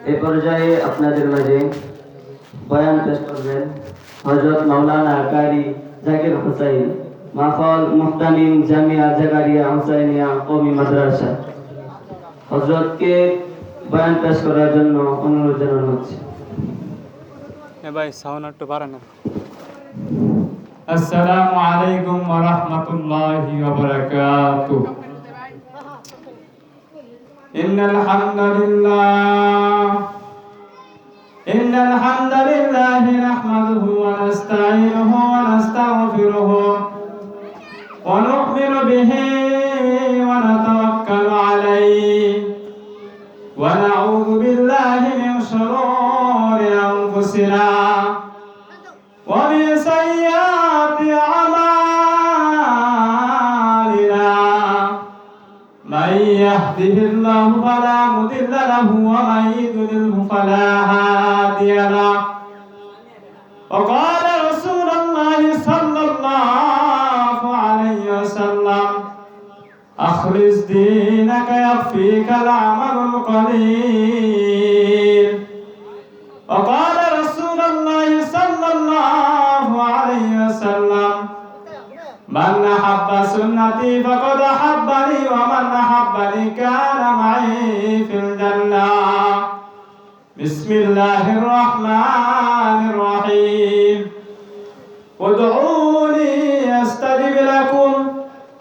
এই পর্যায়ে আপনাদের মাঝে বয়ান পেশ করবেন হযরত মাওলানা কারি জাকির হোসেন, মাহফল মুহতামিম জামিয়া জাকারিয়া হুসাইনিয়া কওমি মাদ্রাসা। হযরতকে বয়ান পেশ করার জন্য অনুরোধ জানানো হচ্ছে। ভাই সাউন্ড একটু বাড়ান না। আসসালামু আলাইকুম ওয়া রাহমাতুল্লাহি ওয়া বারাকাতুহু। ইন্নাল হামদালিল্লাহি নাহমাদুহু ওয়া নাস্তাঈনুহু ওয়া নাস্তাগফিরুহু ওয়া নু'মিনু বিহি ওয়া নাতাওয়াক্কালু আলাইহি ওয়া না'উযু বিল্লাহি মিন শুরুরি আনফুসিনা ومن سيئات أعمالنا من يهده الله فلا مضل له ومن يضلله فلا هادي له وقال رسول الله صلى الله عليه وسلم أخلص دينك يكفيك العمل القليل وقال رسول الله صلى الله عليه وسلم من أحب سنتي فقد أحبني ومن أحبني كان معي في الجنة بسم الله الرحمن الرحيم ادعوني أستجب لكم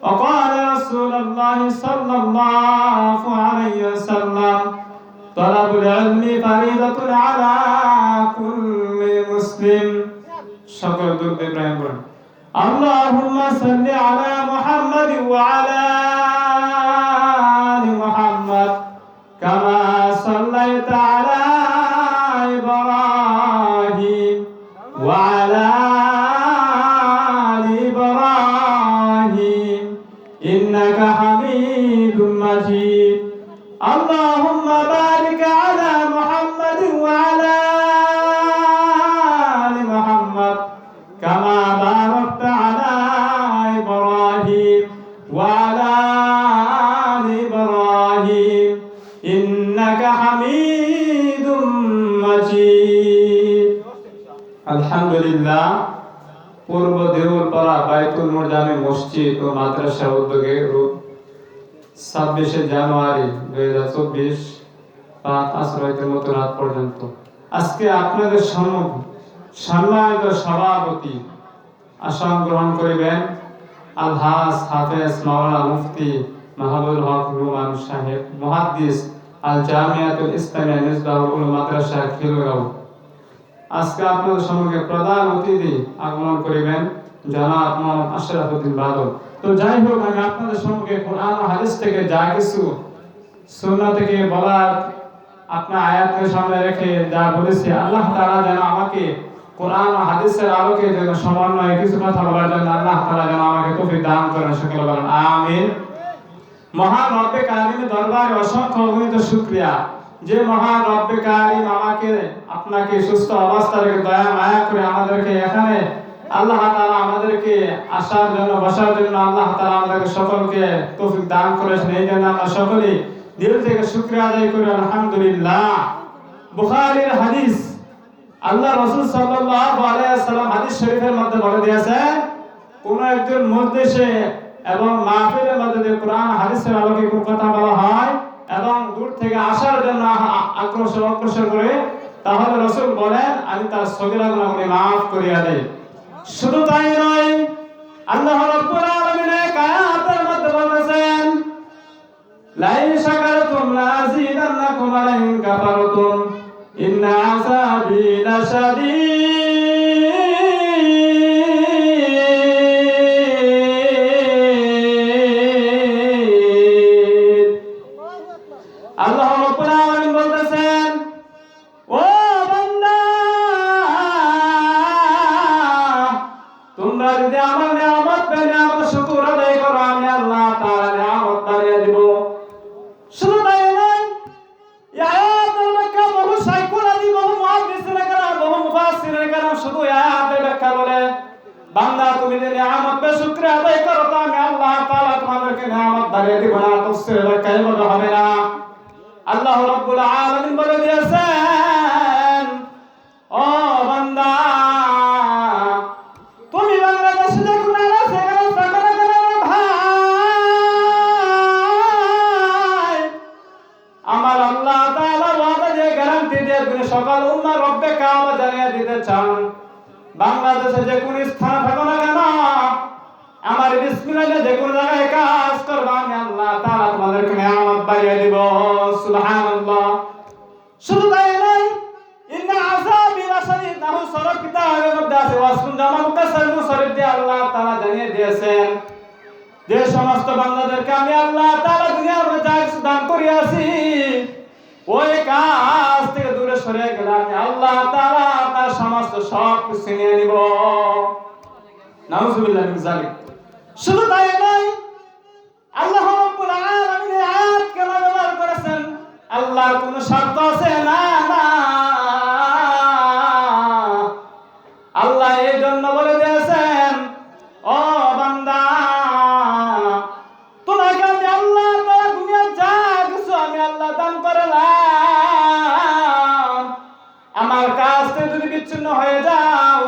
وقال رسول الله صلى الله عليه وسلم طلب العلم فريضة على كل مسلم شكر درود إبراهيم اللهم صل على محمد وعلى آل محمد كما صليت على إبراهيم وعلى آل إبراهيم إنك حميد مجيد اللهم بارك على محمد وعلى آل محمد كما باركت على إبراهيم وعلى آل إبراهيم إنك حميد مجيد الحمد لله পূর্ব দেউলপাড়া বাইতুল মুরজামি মসজিদ ও মাদ্রাসা উদ্যোগে 26 জানুয়ারি 2024 রাত আসর হইতে রাত পর্যন্ত আজকে আপনাদের সম্মানিত সভাপতি আসন গ্রহণ করিবেন আলহাজ হাফেজ মাওলানা মুফতি মাহবুবুল হক রুমান সাহেব, মুহাদ্দিস আল জামিয়াতুল ইসলামিয়া মিসবাহুল উলুম মাদ্রাসা খিলগাঁও। আজকে আপনাদের সম্মুখে প্রধান অতিথি আগমন করিবেন জনাব মোহাম্মদ আশরাফুদ্দিন বাদল। তো যাই হোক, আমি আপনাদের সম্মুখে কোরআন ও হাদিস থেকে যা কিছু সুন্নাহ থেকে বলার আপনার আয়াতকে সামনে রেখে যা বলেছি, আল্লাহ তাআলা যেন আমাকে কোরআন ও হাদিসের আলোকে যেন সমন্বয়ে কিছু কথা বলার জন্য আল্লাহ তাআলা যেন আমাকে তৌফিক দান করেন, সকলে বলেন আমিন। মহান রব্বে কারিমের দরবারে অসংখ্য অগণিত শুকরিয়া যে মহান রব্বে কারিম আমাকে আপনাকে সুস্থ অবস্থা রেখে দয়া মায়া করে আমাদেরকে এখানে আল্লাহ তাআলা আমাদেরকে আসার জন্য বসার জন্য আল্লাহ তাআলা আমাদেরকে সকলকে তৌফিক দান করেছেন। এই জন্য আমরা সকলেই দিল থেকে শুকরিয়া আদায় করি আলহামদুলিল্লাহ। বুখারীর হাদিস, আল্লাহ রাসূল সাল্লাল্লাহু আলাইহি ওয়াসাল্লাম হাদিস শরীফের মধ্যে বলে দিয়েছেন, কোন একজন মজলিসে এবং মাহফিলের মধ্যে কোরআন হাদিসের আলোকে কোন কথা বলা হয় এবং দূর থেকে আসার জন্য অগ্রসর করে, তাহলে রাসূল বলেন আমি তার সগীরা গুনাহগুলি maaf করিয়া দেই। শুধু তাই নয়, আল্লাহ রাব্বুল আলামিন আয়াতের মধ্যে বলেছেন লাইন শাকারতুম লাযিদান্নাকুম ওয়া লাইন কাফারতুম ইন্না আযাবি লাশাদীদ। আল্লাহ রাব্বুল আলামিন বলতেছেন, ও বান্দা, তোমরা যদি আমার নিয়ামত পেলে আমার শুকর আদায় করো, আমি আল্লাহ তাআলা নিয়ামত বাড়িয়ে দিব। শুধু তাই নয়, এই আয়াতের ব্যাখ্যা বহু শাইখুল হাদিস, বহু মুহাদ্দিসিন কেরাম, বহু মুফাসসিরিন কেরাম শুধু এই আয়াতের ব্যাখ্যা বলে, বান্দা তুমি যদি নিয়ামত পে শুকরিয়া আদায় করো তো আমি আল্লাহ তাআলা তোমাদেরকে নিয়ামত বাড়িয়ে দিব না। তাফসীরের ব্যাখ্যা এভাবে হবে না। আল্লাহ রাব্বুল আলামিন বলে দিয়েছেন আল্লাহ তাআলা ওয়াদা দিয়ে গ্যারান্টি দিয়ে তিনি সকল উম্মাহ রব্বে কাবা জানিয়ে দিতে চান, বাংলাদেশে যে কোন স্থানে থাকো না কেন, আমার বিসমিল্লাহ যে কোন জায়গায় কাজ করবা, আমি আল্লাহ তাআলা তোমাদেরকে নিয়ামত বাড়িয়ে দিব। সুবহানাল্লাহ। শুধু তাই নয়, ইন্না আযাবি লাশাদীদ, নাহু সূরা কিতাবের মধ্যে আছে, ওয়াসকুন জামা মুকাসসার মুসরিফ দিয়ে আল্লাহ তাআলা জানিয়ে দিয়েছেন যে সমস্ত বান্দাদেরকে আমি আল্লাহ তাআলা দুনিয়ার মধ্যে যা কিছু দান করিয়াছি, ওই কাজ থেকে দূরে সরে গেলে আমি আল্লাহ তাআলা তার সমস্ত সব কিছু নিয়ে নিব। নাউযুবিল্লাহ মিন যালিক। শুধু তাই নয়, আল্লাহ রাব্বুল আলামিন এই আয়াত কেন ব্যবহার করেছেন? আল্লাহর কোন শর্ত আছে? না না, আল্লাহ এই জন্য বলে দিয়েছেন, ও বান্দা, তোমাকে আমি আল্লাহ তাআলা দুনিয়ার যা কিছু আমি আল্লাহ দান করলাম, আমার কাছ থেকে যদি বিচ্ছিন্ন হয়ে যাও,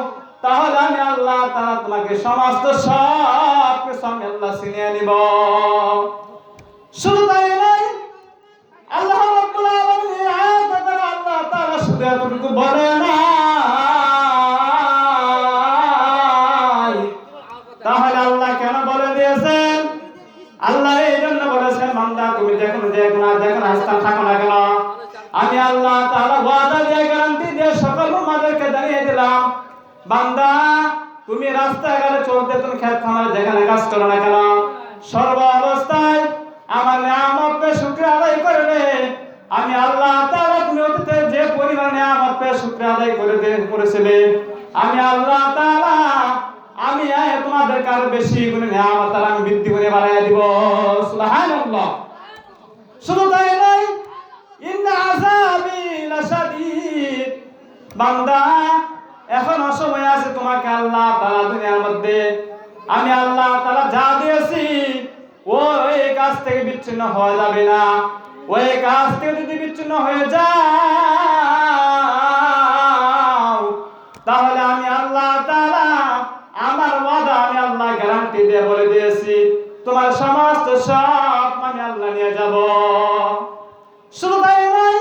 তাহলে আমি আল্লাহ তাআলা তোমাকে সমস্ত সব কিছু আমি আল্লাহ ছিনিয়ে নিব। শুধু তাই নয়, আল্লাহ রাব্বুল আলামিন এই আয়াত দ্বারা আল্লাহ তাআলা শুধু এতটুকু বলে না, তাহলে আল্লাহ কেন বলে দিয়েছেন? আল্লাহ এই জন্য বলেছেন, বান্দা তুমি দেখো স্থান থাকো না কেন, আমি আল্লাহ তাআলা ওয়াদা দিয়ে গ্যারান্টি দিয়ে সকল উম্মাহদেরকে জানিয়ে দিলাম, বান্দা তুমি রাস্তাঘাটে চলতে, তুমি ক্ষেত খামারে যেখানে কাজ করো না কেন, সর্ব অবস্থায় আমার নিয়ামত পেয়ে শুকরিয়া আদায় করবে। আমি আল্লাহ তাআলা তুমি অতীতে যে পরিমাণ নিয়ামত পেয়ে শুকরিয়া আদায় করেছিলে, আমি আল্লাহ তাআলা আমি তোমাদের কারো বেশি গুণে নিয়ামত আমি বৃদ্ধি করে বাড়াইয়া দিব। সুবহানাল্লাহ। শুধু তাই নয়, ইন্না আযাবি লাশাদীদ, বান্দা এখনো সময় আছে, তোমাকে আল্লাহ তাআলা দুনিয়ার মধ্যে আমি আল্লাহ তাআলা যা দিয়েছি, ওই কাজ থেকে বিচ্ছিন্ন হওয়া যাবে না। ওই কাজ থেকে যদি বিচ্ছিন্ন হয়ে যাও, তাহলে আমি আল্লাহ তাআলা আমার ওয়াদা আমি আল্লাহ গ্যারান্টি দিয়ে বলে দিয়েছি, তোমার সমস্ত সব আমি আল্লাহ নিয়ে যাব। শুধু তাই নয়,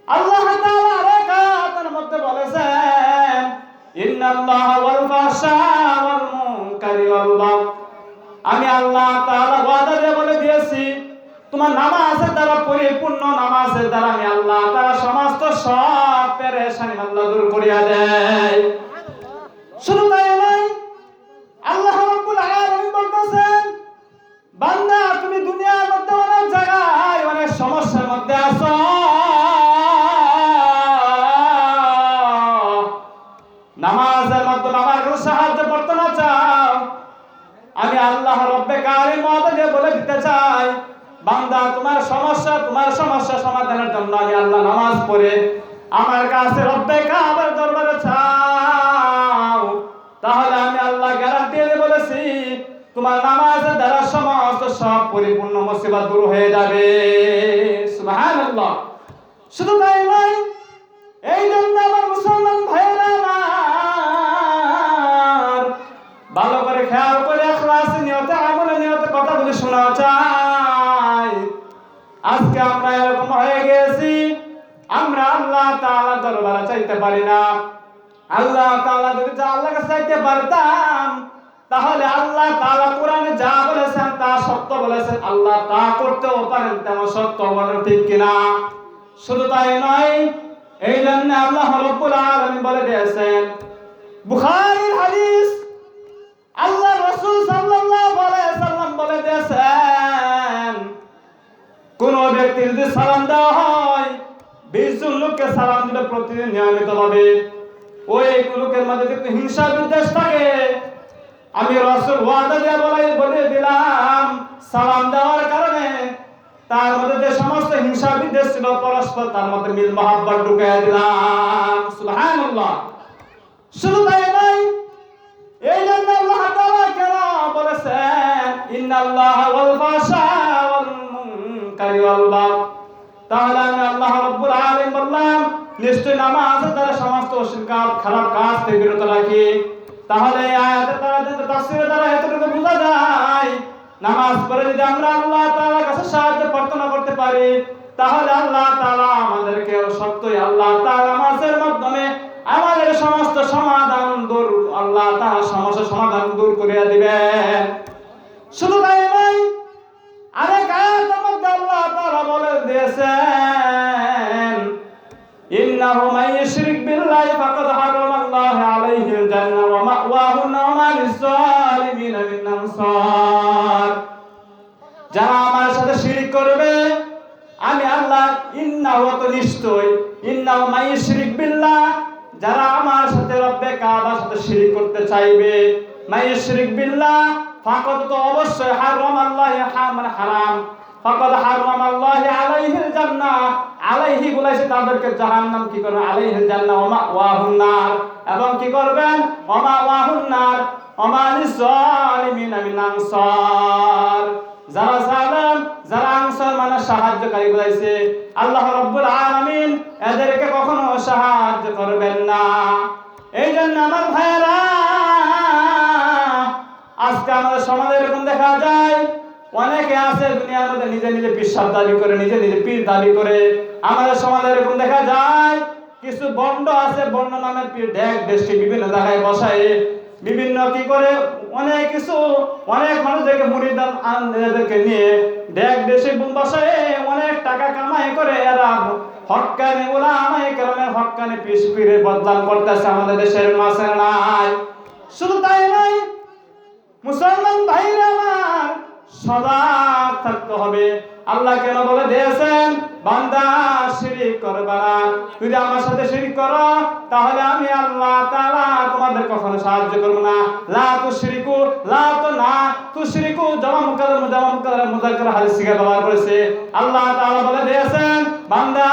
আল্লাহ তাআলা আরেক আয়াতের মধ্যে বলেছেন, ইন্নাল্লাহা ওয়াল ফাহশা ওয়াল মুনকারি ওয়াল বাগয়, আমি আল্লাহ তাআলা ওয়াদা দিয়ে বলে দিয়েছি, তোমার নামাজের দ্বারা, পরিপূর্ণ নামাজের দ্বারা আমি আল্লাহ তাআলা সমস্ত সব পেরেশানি আল্লাহ দূর করিয়া দেয়। শুধু তাই নয়, আল্লাহ রাব্বুল আলামিন বলতেছেন, বান্দা তুমি দুনিয়ার মধ্যে অনেক জায়গায় অনেক সমস্যার মধ্যে আছো, নামাজের মাধ্যমে আমার কোনো সাহায্য করতে না চাও, আমি আল্লাহ রব্বে কারিম ওয়াদা দিয়ে বলে দিতে চাই, বান্দা তোমার সমস্যা সমাধানের জন্য আমি আল্লাহ নামাজ পড়ে আমার কাছে রব্বে কাবার দরবারে চাও, তাহলে আমি আল্লাহ গ্যারান্টি দিয়ে বলেছি, তোমার নামাজের দ্বারা সমস্ত সব পরিপূর্ণ মুসিবত দূর হয়ে যাবে। সুবহানাল্লাহ। শুধু তাই নয়, এই জন্য আমার মুসলমান ভাইরা আমার ভালো করে খেয়াল করে ইখলাস নিয়তে আমলে নিয়তে কথাগুলি শোনা চাই। আজকে আমরা এরকম হয়ে গেছি, আমরা আল্লাহ তাআলা দরবারে চাইতে পারি না। আল্লাহ তাআলা যদি আল্লাহর কাছে চাইতে পারতাম, তাহলে আল্লাহ তাআলা কোরআনে যা বলেছেন তা সত্য বলেছেন, আল্লাহ তা করতেও পারেন, তেমন সত্য বলেন, ঠিক কিনা? শুধু তাই নয়, এই জন্য আল্লাহ রাব্বুল আলামিন বলে দিয়েছেন, বুখারীর হাদিস, আল্লাহ রাসূল সাল্লাল্লাহু আলাইহি ওয়াসাল্লাম বলে দিয়েছেন, কোন ব্যক্তি যদি সালাম দেওয়া হয়, 20 জন লোককে সালাম দিলে প্রতিদিন নিয়মিতভাবে, ওই লোকের মধ্যে যদি হিংসা বিদ্বেষ থাকে, আমি রাসূল ওয়াদা দিয়ে বলে দিলাম, সালাম দেওয়ার কারণে তার মধ্যে যে সমস্ত হিংসা বিদ্বেষ ছিল পরস্পর তার মধ্যে মিল মহব্বত ঢুকিয়ে দিলাম। সুবহানাল্লাহ। শুধু তাই নয়, এই জন্য আল্লাহ তাআলা কেন বলেছেন, ইন্নাল্লাহা ওয়াল ফাহশা ওয়াল মুনকারি ওয়াল বাগয়, তাহলে আমি আল্লাহ রাব্বুল আলামিন বললাম, নিশ্চয় নামাজের দ্বারা সমস্ত অশ্লীল কাজ, খারাপ কাজ থেকে বিরত রাখি। তাহলে এই আয়াতের দ্বারা, তাফসীরের দ্বারা এতটুকু বোঝা যায়, নামাজ পড়ে যদি আমরা আল্লাহ তাআলার কাছে সাহায্য প্রার্থনা করতে পারি, তাহলে আল্লাহ তাআলা আমাদেরকে সত্যই আল্লাহ তাআলা নামাজের মাধ্যমে আমাদের সমস্ত সমাধান দূর আল্লাহ তাআলা সমস্ত সমাধান দূর করে দিবেন। শুধু তাই নয়, আরেক আয়াতের মধ্যে আল্লাহ তাআলা বলে দিয়েছেন, ইন্নাহু মান ইউশরিক বিল্লাহি ফাকাদ হারামাল্লাহু আলাইহিল জান্নাহ ওয়া মাওয়াহু ওয়া মা লিয-যালিমিনা মিন আনসার। যারা আমার সাথে শিরক করবে, আমি আল্লাহ ইন্নাহু তো নিশ্চয়, ইন্নাহু মান ইউশরিক বিল্লাহ, যারা আমার সাথে রব্বে কাবার সাথে শিরক করতে চাইবে, মান ইউশরিক বিল্লাহ ফাকাদ তো অবশ্যই হারামাল্লাহু মানে হারাম, ফাকাদ হারামাল্লাহু আলাইহিল জান্নাহ, আলাইহি বলেছে তাদেরকে জাহান্নাম কি করবে, আলাইহিল জান্নাহ ওয়া মাওয়াহুন নার, এবং কি করবেন ওয়া মাওয়াহুন নার ওয়া মা লিয-যালিমিনা মিন আনসার। যারা জালেম, যারা আনসার মানে সাহায্যকারী বলেছে, আল্লাহ রাব্বুল আলামিন এদেরকে কখনো সাহায্য করবেন না। এই জন্য আমার ভাইয়েরা, আজকে আমাদের সমাজে এরকম দেখা যায়, অনেকে আছে দুনিয়ার মধ্যে নিজে নিজে বিশ্বাস দাবি করে, নিজে নিজে পীর দাবি করে। আমাদের সমাজে এরকম দেখা যায়, কিছু বন্ড আছে, বন্ড নামের পীর দেশ দেশকে বিভিন্ন জায়গায় বসায়, বিভিন্ন কি করে অনেক কিছু, অনেক মানুষদেরকে মুরিদান এদেরকে নিয়ে দেশ দেশে বসায় অনেক টাকা কামাই করে। এরা হক্কানি উলামায়ে কেরামের হক্কানি পীরে বদনাম করতেছে আমাদের দেশের মাঝে নাই। শুধু তাই নয়, মুসলমান ভাইরা আমার সজাগ থাকতে হবে। আল্লাহ কেন বলে দিয়েছেন, বান্দা শিরক করবা না, যদি আমার সাথে শিরক করো তাহলে আমি আল্লাহ তাআলা তোমাদের কখনো সাহায্য করব না। লা তুশরিকু, লা তো না তুশরিকু, জামা মুযাক্কার হাদিস থেকে ব্যবহার করেছে। আল্লাহ তাআলা বলে দিয়েছেন, বান্দা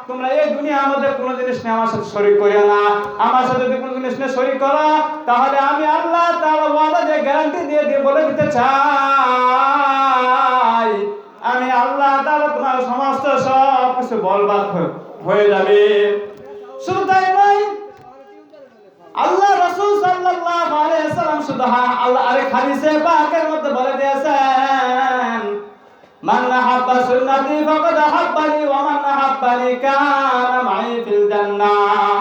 তোমরা এই দুনিয়ার মধ্যে কোনো জিনিস নিয়ে আমার সাথে শরীক করিও না। আমার সাথে যদি কোনো জিনিস নিয়ে শরীক করো তাহলে আমি আল্লাহ তাআলা ওয়াদা দিয়ে গ্যারান্টি দিয়ে বলে দিতে চাই, আমি আল্লাহ তাআলা তোমার সমস্ত সব কিছু বরবাদ হয়ে যাবে। শুধু তাই নয়, আল্লাহ রাসূল সাল্লাল্লাহু আলাইহি ওয়াসাল্লাম শুধু আল্লাহ আরেক হাদিসে পাকের মধ্যে বলে দিয়েছেন, মান আহাব্বা সুন্নতি ফাকাদ আহাব্বানি ওয়া মান আহাব্বানি কানা মাই ফিল জান্নাহ।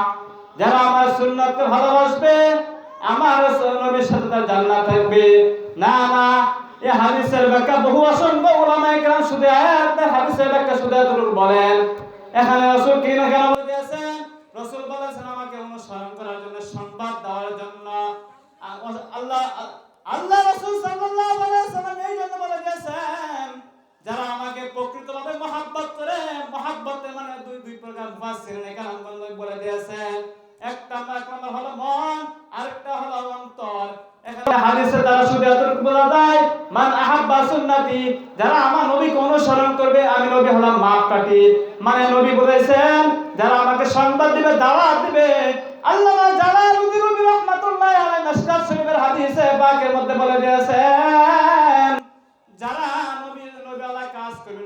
যারা আমার সুন্নতকে ভালোবাসবে, আমার নবীর সাথে তার জান্নাত থাকবে। না না, এই হাদিসের ব্যাখ্যা বহু অসংখ্য উলামায়ে কেরাম শুধু আয়াতের হাদিসের ব্যাখ্যা শুধু এতটুকু বলেন। এখানে রাসূল কি না কেন বলেছেন, রাসূল বলেছেন আমাকে অনুসরণ করার জন্য, সংবাদ দেওয়ার জন্য। আল্লাহ রাসূল সাল্লাল্লাহু আলাইহি ওয়াসাল্লাম এই জন্য বলে দিয়েছেন, যারা আমাকে প্রকৃতভাবে মহব্বত করে, মহব্বতের মানে দুই প্রকার মুফাসসিরিনে কেরাম বলে দিয়েছেন, একটা হলো মন, আরেকটা হলো অন্তর। এখানে হাদিসে দ্বারা শুধু এতটুকু বলা যায়, মান আহাব্বা সুন্নতি, যারা আমার নবীকে অনুসরণ করবে, আমি নবী হলাম মাপকাঠি। মানে নবী বলেছেন, যারা আমাকে সংবাদ দিবে, দাওয়াত দিবে। আল্লামা জালালউদ্দিন রুমি রাহমাতুল্লাহি আলাইহি মিশকাত শরীফের হাদিসে পাকের মধ্যে বলে দিয়েছেন, যারা নবীর কাজ করবে,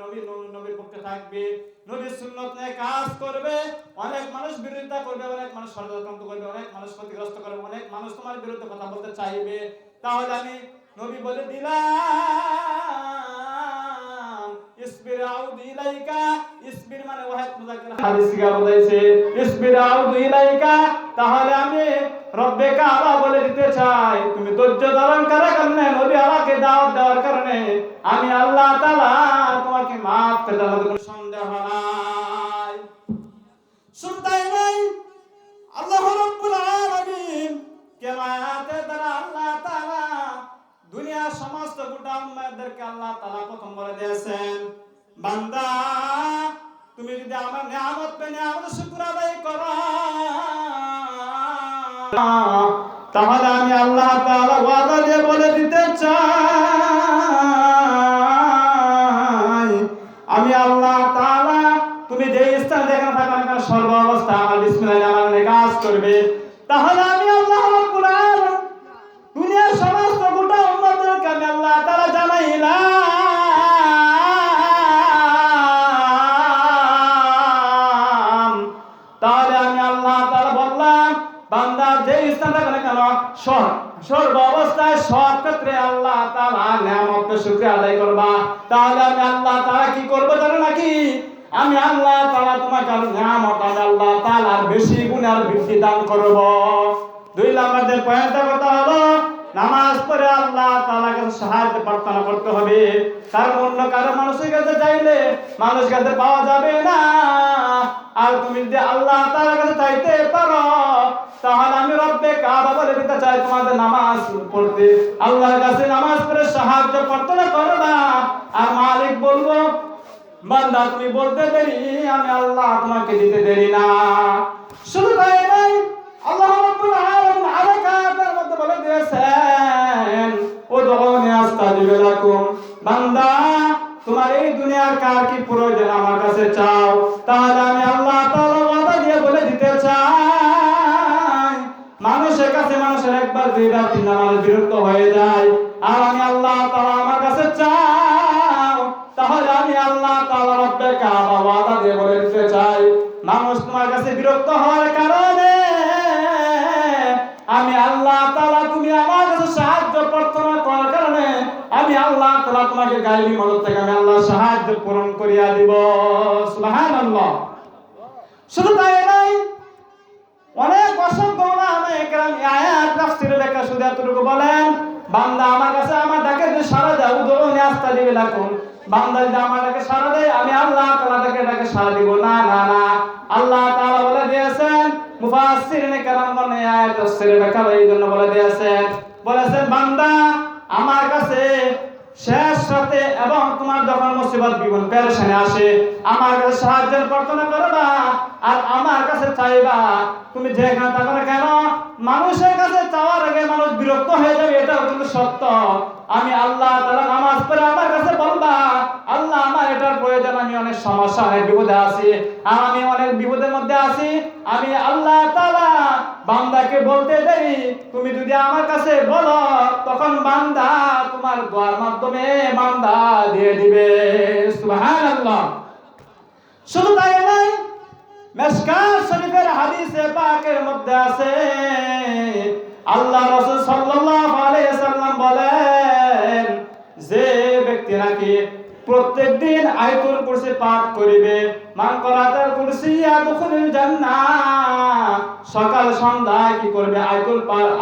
নবীর পক্ষে থাকবে, নবীর সুন্নাত নিয়ে কাজ করবে, অনেক মানুষ বিরোধিতা করবে, অনেক মানুষ ষড়যন্ত্র করবে, অনেক মানুষ ক্ষতিগ্রস্ত করবে, অনেক মানুষ তোমার বিরুদ্ধে কথা বলতে চাইবে, তাহলে আমি নবী বলে দিলাম, ইসবির আউযু ইলাইকা, ইসবির মানে ওয়াহিদ মুযাক্কার হাদিস থেকে বলেছে, ইসবির আউযু ইলাইকা, তাহলে আমি রব্বে কাবা বলে দিতে চাই, তুমি ধৈর্য ধারণ করার কারণে, নবী আমাকে দাওয়াত দেওয়ার কারণে আমি আল্লাহ তাআলা তোমাকে maaf করে দেব, কোনো সন্দেহ নাই। শুধু তাই নয়, আল্লাহ রাব্বুল আলামিন কিয়ামতের দ্বারা আল্লাহ তাআলা দুনিয়ার সমস্ত গোটা উম্মতদেরকে আল্লাহ তাআলা প্রথম বলে দিয়েছেন, বান্দা তুমি যদি আমার নিয়ামত পেয়ে নিয়ামতের শুকর আদায় করো, তাহলে আমি আল্লাহ তাআলা ওয়াদা দিয়ে বলে দিতে চাই, আমি আল্লাহ তাআলা তুমি যে স্থানে যেখানে থাকো না কেন সর্ব অবস্থা আমার বিসমিল্লাহ আমার কাজ করবে, তাহলে আমি আল্লাহ রাব্বুল আলামিন দুনিয়ার সমস্ত গোটা উম্মতদেরকে আমি আল্লাহ তাআলা জানাইলাম। তাহলে আমি আল্লাহ তাআলা বললাম, বান্দা যে স্থানে থাকো না কেন সর্ব অবস্থায় সব ক্ষেত্রে আল্লাহ তাআলা নিয়ামতের শুকরিয়া আদায় করবা। তাহলে আমি আল্লাহ তাআলা কি করব জানো নাকি, আমি আল্লাহ তাআলা তোমাকে আর নিয়ামত আমি আল্লাহ তাআলা আর বেশি গুণে আর বৃদ্ধি দান করব। 2 নম্বর যে পয়েন্টটা কথা হলো নামাজ পড়ে আল্লাহ তাআলার কাছে সাহায্য প্রার্থনা করতে হবে। কারণ অন্য কারো মানুষের কাছে চাইলে মানুষ কাছে পাওয়া যাবে না। আর তুমি যদি আল্লাহ তাআলার কাছে চাইতে পারো তাহলে আমি রব্বে কাবা বলে দিতে চাই তোমাদের নামাজ পড়তে, আল্লাহর কাছে নামাজ পড়ে সাহায্য প্রার্থনা করবা। আর মালিক বলবো বান্দা তুমি বলতে দেরি আমি আল্লাহ তোমাকে দিতে দেরি না। শুধু তাই নয়, আল্লাহ রাব্বুল আলামিন আয়াতের মধ্যে বলে দিয়েছেন উদউনি আস্তাজিব লাকুম, বান্দা তোমার এই দুনিয়ার কার কি প্রয়োজন আমার কাছে চাও, তাহলে আমি আল্লাহ তাআলা ওয়াদা দিয়ে বলে দিতে চাই মানুষের কাছে মানুষের একবার দুইবার তিনবার মানুষ বিরক্ত হয়ে যায়। আর আমি আল্লাহ তাআলা আমার কাছে চাও তাহলে আমি আল্লাহ তাআলা রব্বে কাবা ওয়াদা দিয়ে বলে দিতে চাই মানুষ তোমার কাছে বিরক্ত হওয়ার কারণে আমি আল্লাহ তাআলা তুমি আমার কাছে সাহায্য প্রার্থনা করার কারণে আমি আল্লাহ তাআলা তোমাকে গায়বী মদদ থেকে আমি আল্লাহ সাহায্য পূরণ করিয়া দিব। সুবহানাল্লাহ। শুধু তাই নয়, অনেক অসংখ্য উলামা একরাম আয়াত তাফসীরে লেখা শুধু এতটুকু বলেন বান্দা আমার কাছে আমার ডাকে যদি সাড়া দেয় উদউনি আস্তাজিব লাকুম, বান্দা যদি আমার ডাকে সাড়া দেয় আমি আল্লাহ তাআলা তাকে ডাকে সাড়া দিব না। না না, আল্লাহ তাআলা বলে দিয়েছেন মুফাসসিরিনে কেরামগণ এই আয়াত তাফসীরে ব্যাখ্যা এই জন্য বলে দিয়েছেন, বলেছেন বান্দা আমার কাছে শেষ রাতে এবং তোমার যখন মুসিবত বিপদ পেরেশানি আসে আমার কাছে সাহায্যের প্রার্থনা করবা আর আমার কাছে চাইবা। তুমি যেখানে থাকো না কেন মানুষের কাছে চাওয়ার আগে মানুষ বিরক্ত হয়ে যাবে, এটাও কিন্তু সত্য। আমি আল্লাহ তাআলা নামাজ পড়ে আমার কাছে বলবা আল্লাহ আমার এটার প্রয়োজন, আমি অনেক সমস্যা অনেক বিপদে আছি আর আমি অনেক বিপদের মধ্যে আছি, আমি আল্লাহ তাআলা বান্দাকে বলতে দেই তুমি যদি আমার কাছে বলো তখন বান্দা তোমার দোয়ার মাধ্যমে বান্দা দিয়ে দিবে। সুবহানাল্লাহ। শুধু তাই নয়, মিশকাত শরীফের হাদিসে পাকের মধ্যে আছে আল্লাহ রাসূল সাল্লাল্লাহু আলাইহি ওয়াসাল্লাম বলেন যে ব্যক্তি নাকি প্রত্যেকদিন আয়াতুল কুরসি পাঠ করিবে মান করাতাল কুরসি ইয়াদখুলুল জান্নাহ, সকাল সন্ধ্যায় কি করবে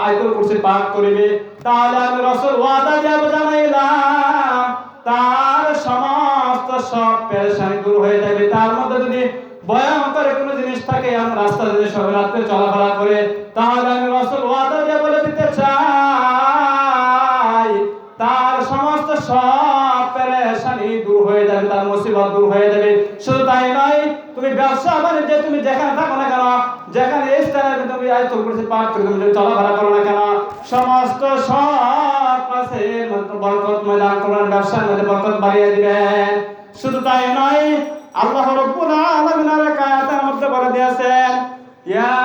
আয়াতুল কুরসি পাঠ করিবে তাহলে আমি রাসূল ওয়াদা দিয়ে জানাইলাম তার সমস্ত সব পেরেশানি দূর হয়ে যাবে। তার মধ্যে যদি ভয়ঙ্কর কোনো জিনিস থাকে এমন রাস্তা যদি সব রাতে চলাফেরা করে তাহলে আমি রাসূল ওয়াদা দিয়ে বলে দিতে চাই তার সমস্ত সব পেরেশানি দূর হয়ে যাবে, তার মুসিবত দূর হয়ে যাবে। শুধু তাই নয়, তুমি ব্যবসা বাণিজ্যে তুমি যেখানে থাকো না কেন, যেখানে এই স্থানে তুমি আয়াতুল কুরসি পাঠ করে তুমি চলাফেরা করো না কেন, সমস্ত সব পাশে বরকতময় দান করবেন, ব্যবসার মধ্যে বরকত বাড়িয়ে দিবেন। শুধু তাই নয়, আল্লাহ রাব্বুল আলামিন আয়াতের মধ্যে বলে দিয়েছেন ইয়া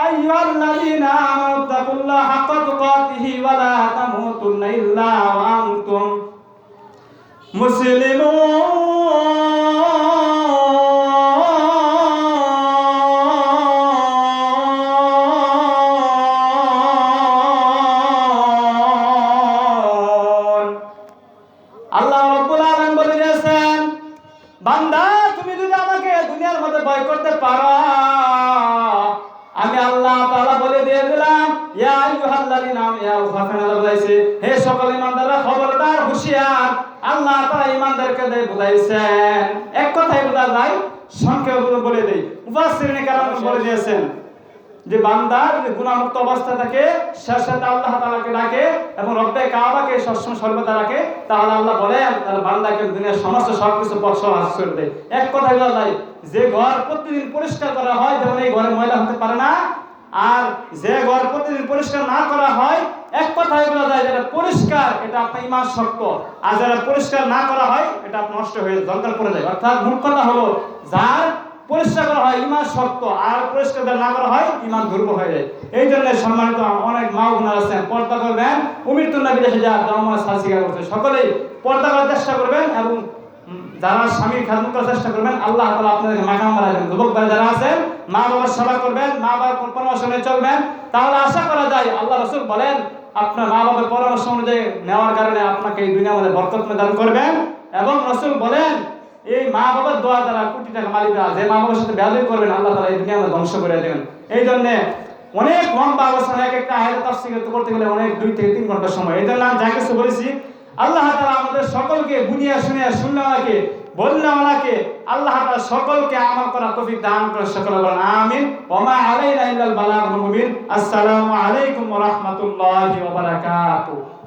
আইয়ুহাল্লাযীনা আমানু তাকুল্লাহা হাক্কা তুকাতিহি ওয়া লা তামুতুন্না ইল্লা ওয়া আনতুম মুসলিমুন। আল্লাহ রাব্বুল আলামিন বলে দিয়েছেন বান্দা তুমি যদি আমাকে দুনিয়ার মধ্যে ভয় করতে পারো আমি আল্লাহ তাআলা বলে দিয়ে দিলাম ইয়া আইয়ুহাল্লাযীনা ইয়া ওয়াফানা বলাইছে হে সকল ঈমানদাররা খবরদার হুঁশিয়ার। আল্লাহ তাআলা ঈমানদারকে বুঝাইছেন, এক কথায় বোঝা যায়, সংক্ষেপে বলে দেই মুফাসসিরিনে কেরাম বলে দিয়েছেন যে বান্দা যদি গুনাহমুক্ত অবস্থা থাকে শেষে আল্লাহ তাআলাকে ডাকে এবং রব্বে কাবাকে সবসময় সর্বদা রাখে তাহলে আল্লাহ বলেন তাহলে বান্দাকে দুনিয়ার সমস্ত সবকিছু পছন্দ করে দেয়। এক কথায় বলা যায় যে ঘর প্রতিদিন পরিষ্কার করা হয় যেমন এই ঘরে ময়লা হতে পারে না, আর যে ঘর প্রতিদিন পরিষ্কার না করা হয় এক কথায় বলা যায় যেটা পরিষ্কার এটা আপনার ঈমান শক্ত, আর যারা পরিষ্কার না করা হয় এটা আপনার নষ্ট হয়ে দরকার পড়ে যায়। অর্থাৎ মূল কথা হলো যার পরিষ্কার করা হয় ঈমান শক্ত আর পরিষ্কার না করা হয় ঈমান দুর্বল হয়ে যায়। এই জন্য সম্মানিত অনেক মা বোনেরা আছেন পর্দা করবেন, উমিরতুল্লাহ বিদেশে যা আমার সালসিকা করছে সকলেই পর্দা করার চেষ্টা করবেন এবং যারা স্বামীর খেদমত করার চেষ্টা করবেন আল্লাহ তাআলা আপনাদেরকে মাকাম বাড়াবেন। যুবক ভাই যারা আছেন মা বাবার সেবা করবেন, মা বাবার পরামর্শ নিয়ে চলবেন, তাহলে আশা করা যায় আল্লাহ রাসূল বলেন আপনার মা বাবার পরামর্শ অনুযায়ী নেওয়ার কারণে আপনাকে এই দুনিয়ার মধ্যে বরকত দান করবেন। এবং রাসূল বলেন এই মা বাবার দোয়া দ্বারা কোটি টাকা মালিকরা যে মা বাবার সাথে বেয়াদবি করবেন আল্লাহ তাআলা এই দুনিয়া ধ্বংস করে দেবেন। এই জন্য অনেক লম্বা আলোচনা, এক একটা আয়াত তাফসীর করতে গেলে অনেক 2 থেকে 3 ঘন্টা সময়। এই জন্য আমি যা কিছু বলেছি আল্লাহ তাআলা আমাদের সকলকে বুনিয়া শুনিয়া শুননাকে বলনাওয়ালাকে আল্লাহ তাআলা সকলকে আমল করার তৌফিক দান করে, সকলে বলেন আমিন। ওয়া মা আলাইনা ইল্লাল বালাগুল মুবিন। আসসালামু আলাইকুম ওয়া রাহমাতুল্লাহি ওয়া বারাকাতুহু।